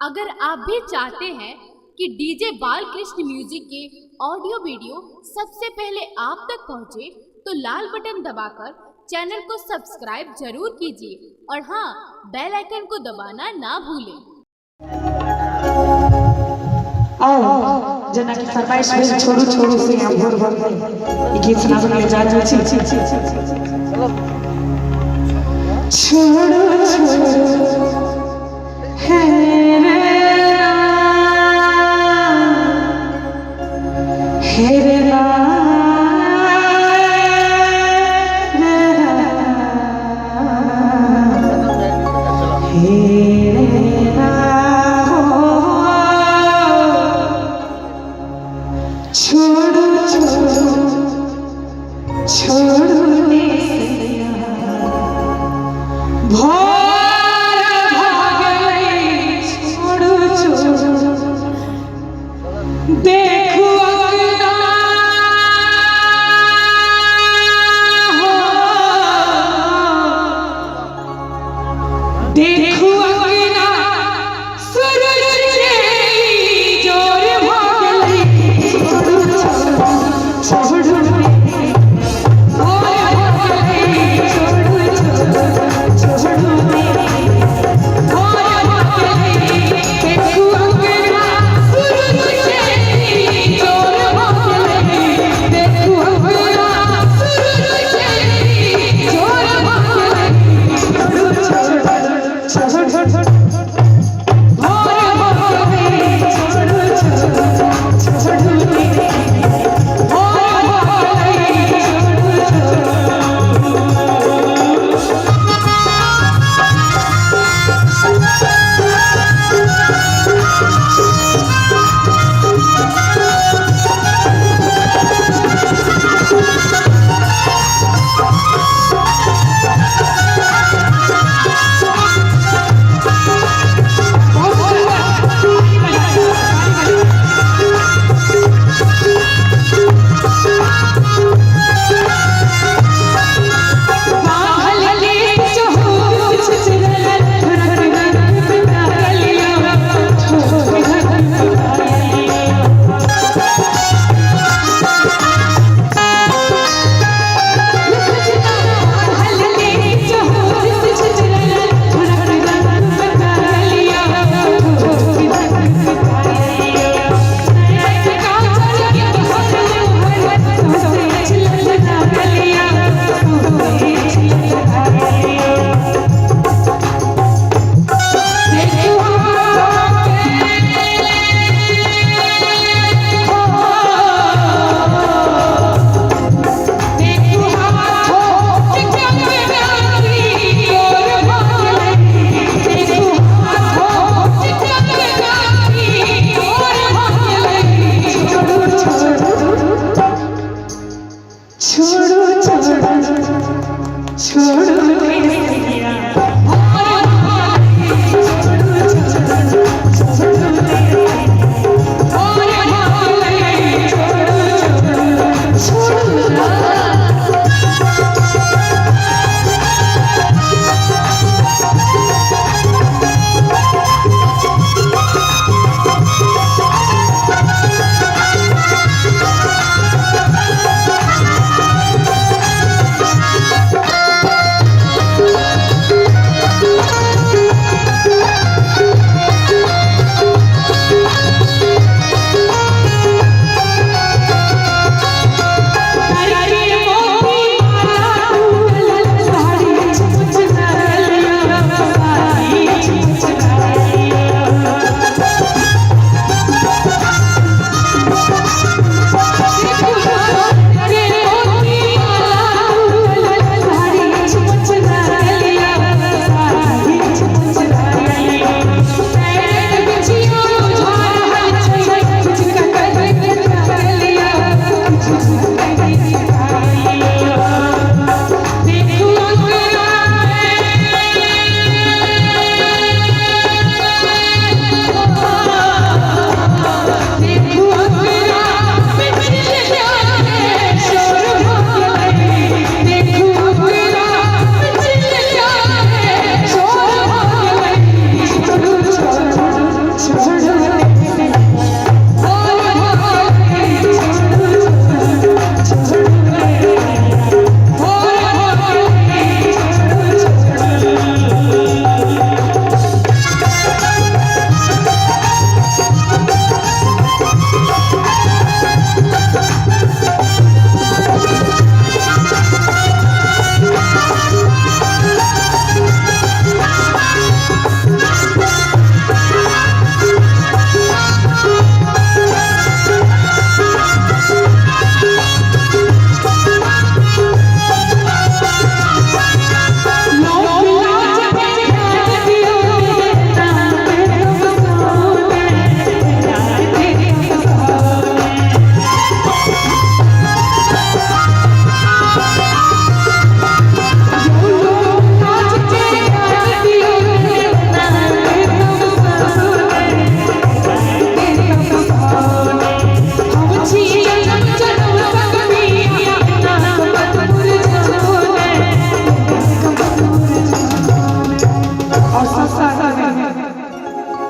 अगर आप भी चाहते हैं कि डीजे बालकृष्ण म्यूजिक के ऑडियो वीडियो सबसे पहले आप तक पहुंचे, तो लाल बटन दबाकर चैनल को सब्सक्राइब जरूर कीजिए और हाँ, बेल आइकन को दबाना ना भूलें। आओ जना की फरमाइश भेज छोड़ू छोड़ू से हम भोर भोर में ये गीत सुनाने ले जा रहे हैं। चलो छोड़ू छोड़ू भोर भागले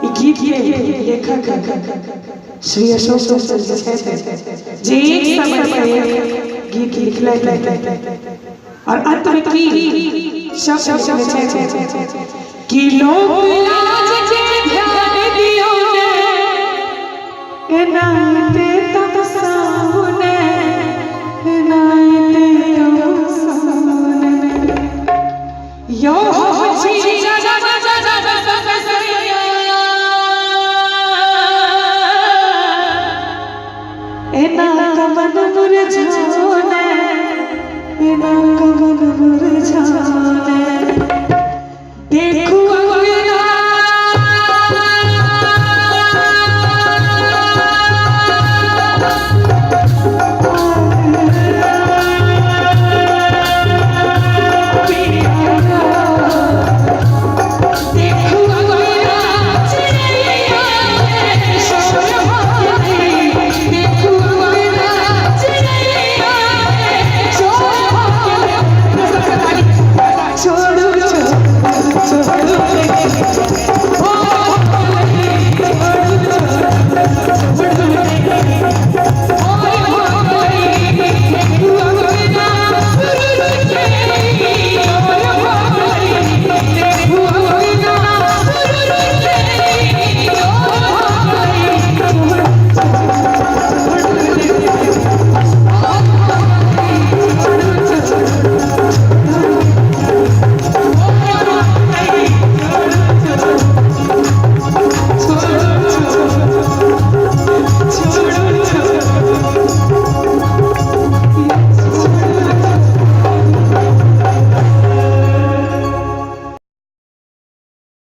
ई गीत के लेखक श्री अशोक चंद्र जी छे जे एक समय पर गीत लिखले और अंत में की शब्द छे कि लोग लाज के